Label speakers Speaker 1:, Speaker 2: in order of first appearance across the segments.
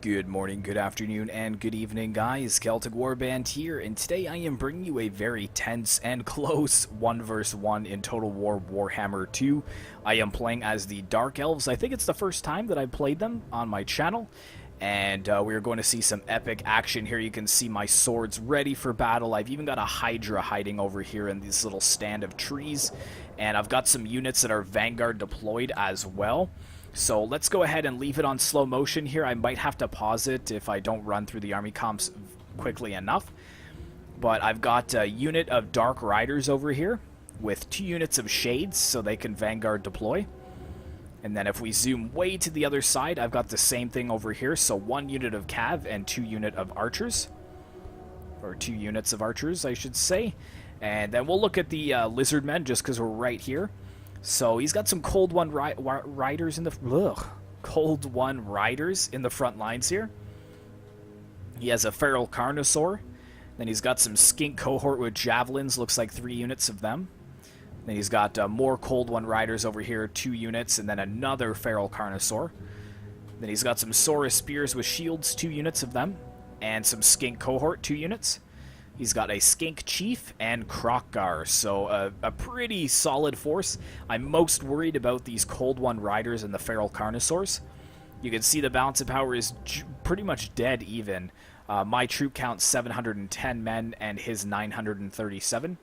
Speaker 1: Good morning, good afternoon, and good evening, guys. Celtic Warband here, and today I am bringing you a very tense and close 1 vs 1 in Total War Warhammer 2. I am playing as the Dark Elves. I think it's the first time that I played them on my channel, and we're going to see some epic action here. You can see my swords ready for battle. I've even got a Hydra hiding over here in this little stand of trees, and I've got some units that are Vanguard deployed as well. So let's go ahead and leave it on slow motion here. I might have to pause it if I don't run through the army comps quickly enough. But I've got a unit of Dark Riders over here with 2 units of Shades so they can Vanguard deploy. And then if we zoom way to the other side, I've got the same thing over here. So 1 unit of Cav and 2 unit of Archers. Or 2 units of Archers, I should say. And then we'll look at the Lizardmen just because we're right here. So he's got some Cold One Riders in the Cold One Riders in the front lines here. He has a Feral Carnosaur. Then he's got some Skink Cohort with Javelins, looks like 3 units of them. Then he's got more Cold One Riders over here, 2 units, and then another Feral Carnosaur. Then he's got some Saurus Spears with Shields, 2 units of them, and some Skink Cohort, 2 units. He's got a Skink Chief and Crockgar, so a pretty solid force. I'm most worried about these Cold One Riders and the Feral Carnosaurs. You can see the balance of power is pretty much dead even. My troop count's 710 men and his 937.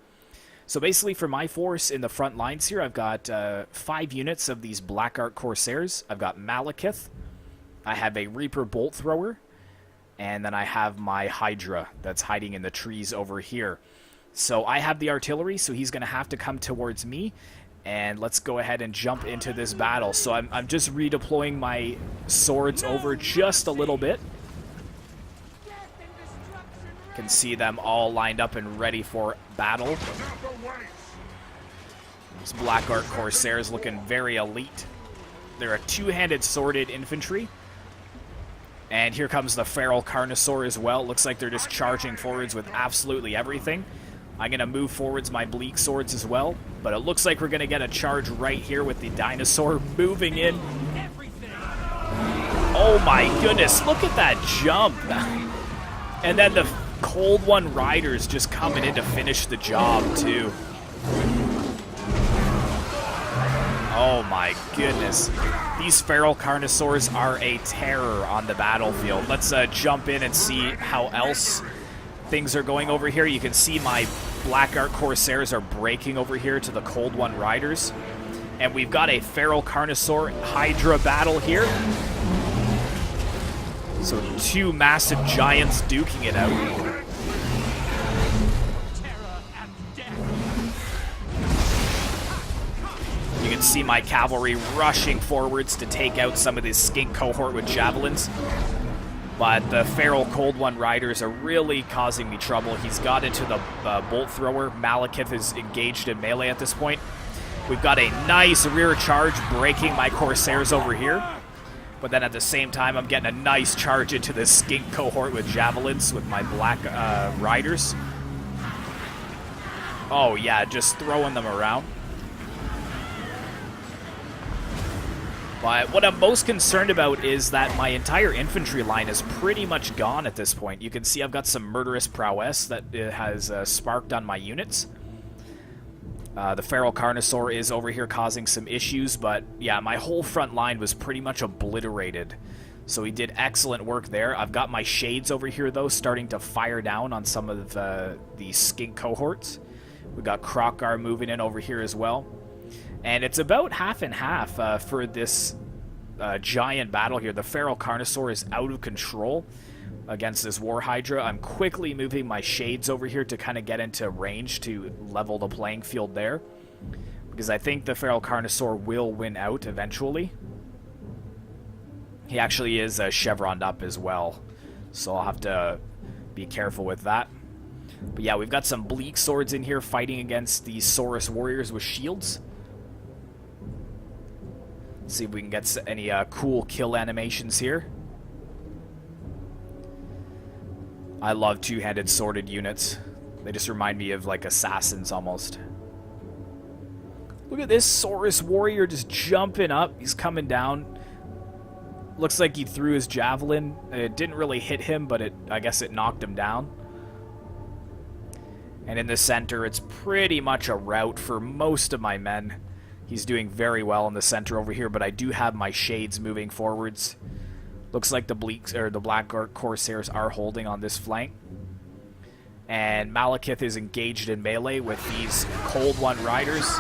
Speaker 1: So basically for my force in the front lines here, I've got 5 units of these Black Ark Corsairs. I've got Malekith. I have a Reaper Bolt Thrower. And then I have my Hydra that's hiding in the trees over here. So I have the artillery, so he's going to have to come towards me. And let's go ahead and jump into this battle. So I'm just redeploying my swords over just a little bit. You can see them all lined up and ready for battle. These Black Ark Corsairs looking very elite. They're a 2-handed sworded infantry. And here comes the Feral Carnosaur as well. Looks like they're just charging forwards with absolutely everything. I'm going to move forwards my Bleak Swords as well. But it looks like we're going to get a charge right here with the Dinosaur moving in. Oh my goodness, look at that jump. And then the Cold One Riders just coming in to finish the job too. Oh my goodness. These Feral Carnosaurs are a terror on the battlefield. Let's jump in and see how else things are going over here. You can see my Black Ark Corsairs are breaking over here to the Cold One Riders. And we've got a Feral Carnosaur Hydra battle here. So 2 massive giants duking it out. You can see my cavalry rushing forwards to take out some of this Skink Cohort with Javelins. But the Feral Cold One Riders are really causing me trouble. He's got into the Bolt Thrower. Malekith is engaged in melee at this point. We've got a nice rear charge breaking my Corsairs over here. But then at the same time, I'm getting a nice charge into this Skink Cohort with Javelins with my Black Riders. Oh yeah, just throwing them around. But what I'm most concerned about is that my entire infantry line is pretty much gone at this point. You can see I've got some murderous prowess that has sparked on my units. The Feral Carnosaur is over here causing some issues, but yeah, my whole front line was pretty much obliterated. So he did excellent work there. I've got my Shades over here, though, starting to fire down on some of the Skink Cohorts. We've got Crockgar moving in over here as well. And it's about half and half for this giant battle here. The Feral Carnosaur is out of control against this War Hydra. I'm quickly moving my Shades over here to kind of get into range to level the playing field there. Because I think the Feral Carnosaur will win out eventually. He actually is chevroned up as well. So I'll have to be careful with that. But yeah, we've got some Bleak Swords in here fighting against these Saurus Warriors with shields. See if we can get any cool kill animations here. I love 2-handed sworded units. They just remind me of like assassins almost. Look at this Saurus warrior just jumping up. He's coming down. Looks like he threw his javelin. It didn't really hit him, but I guess it knocked him down. And in the center, it's pretty much a rout for most of my men. He's doing very well in the center over here, but I do have my shades moving forwards. Looks like the Black Corsairs are holding on this flank. And Malekith is engaged in melee with these Cold One Riders.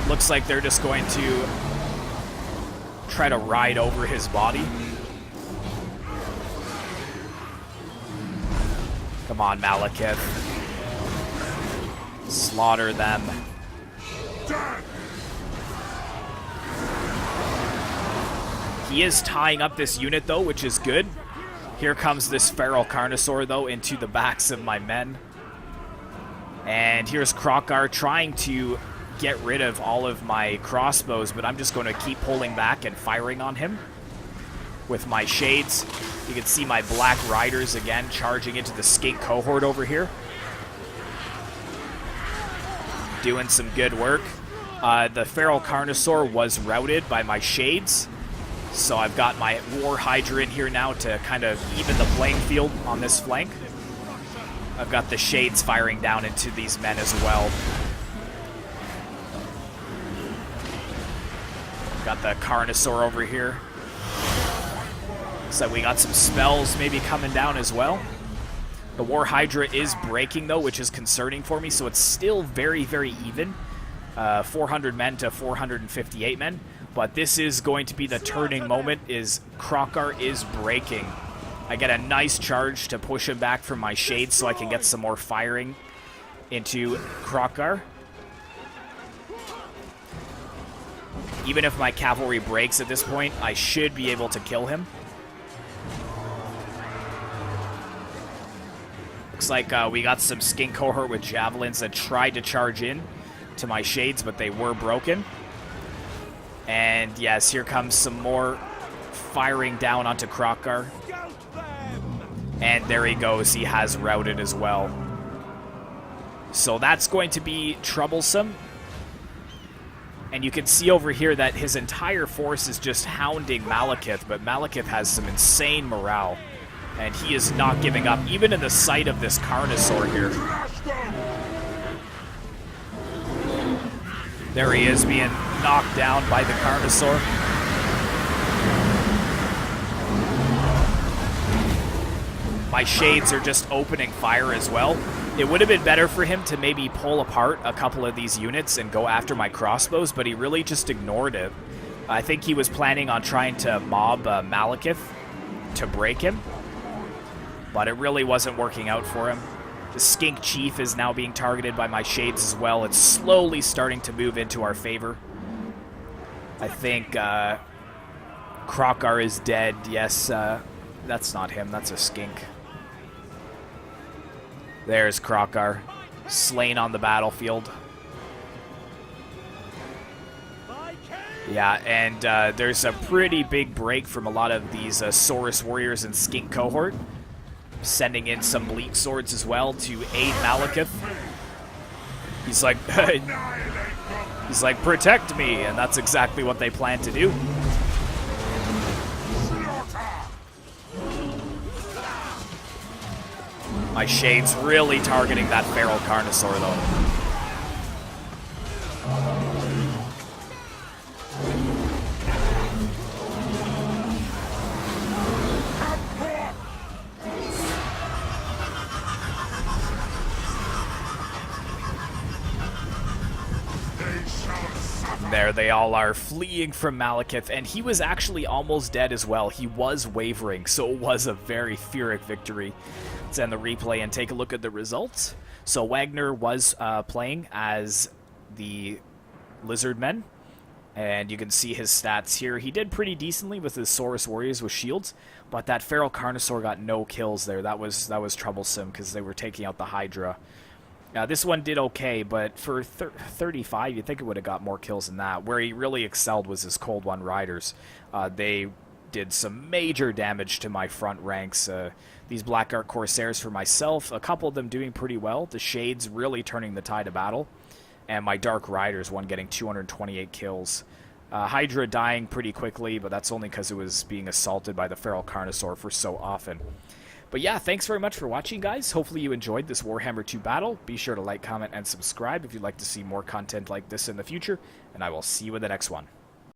Speaker 1: Looks like they're just going to try to ride over his body. Come on, Malekith. Slaughter them. He is tying up this unit, though, which is good. Here comes this Feral Carnosaur, though, into the backs of my men. And here's Krokar trying to get rid of all of my crossbows, but I'm just going to keep pulling back and firing on him with my shades. You can see my Black Riders again charging into the skink cohort over here. Doing some good work. The Feral Carnosaur was routed by my shades. So I've got my War Hydra in here now to kind of even the playing field on this flank. I've got the shades firing down into these men as well. Got the Carnosaur over here. Looks like we got some spells maybe coming down as well. The War Hydra is breaking, though, which is concerning for me, so it's still very, very even. 400 men to 458 men. But this is going to be the turning moment, is Krokar is breaking. I get a nice charge to push him back from my shades so I can get some more firing into Krokar. Even if my cavalry breaks at this point, I should be able to kill him. Looks like we got some skink cohort with javelins that tried to charge in to my shades, but they were broken. And yes, here comes some more firing down onto Krokar. And there he goes. He has routed as well. So that's going to be troublesome. And you can see over here that his entire force is just hounding Malekith, but Malekith has some insane morale. And he is not giving up, even in the sight of this Carnosaur here. There he is, being knocked down by the Carnosaur. My shades are just opening fire as well. It would have been better for him to maybe pull apart a couple of these units and go after my crossbows, but he really just ignored it. I think he was planning on trying to mob Malekith to break him, but it really wasn't working out for him. The Skink Chief is now being targeted by my shades as well. It's slowly starting to move into our favor. I think Krokar is dead. Yes, that's not him. That's a skink. There's Krokar, slain on the battlefield. Yeah, and there's a pretty big break from a lot of these Saurus warriors and skink cohort. Sending in some bleak swords as well to aid Malekith. He's like, protect me, and that's exactly what they plan to do. My shades really targeting that Feral Carnosaur, though. There they all are, fleeing from Malekith, and he was actually almost dead as well. He was wavering, so it was a very Pyrrhic victory. Let's end the replay and take a look at the results. So Wagner was playing as the Lizardmen, and you can see his stats here. He did pretty decently with his Saurus warriors with shields, but that Feral Carnosaur got no kills there. That was troublesome because they were taking out the Hydra. This one did okay, but for 35, you'd think it would have got more kills than that. Where he really excelled was his Cold One Riders. They did some major damage to my front ranks. These Black Corsairs for myself, a couple of them doing pretty well. The Shades really turning the tide of battle. And my Dark Riders, one getting 228 kills. Hydra dying pretty quickly, but that's only because it was being assaulted by the Feral Carnosaur for so often. But yeah, thanks very much for watching, guys. Hopefully you enjoyed this Warhammer 2 battle. Be sure to like, comment, and subscribe if you'd like to see more content like this in the future, and I will see you in the next one.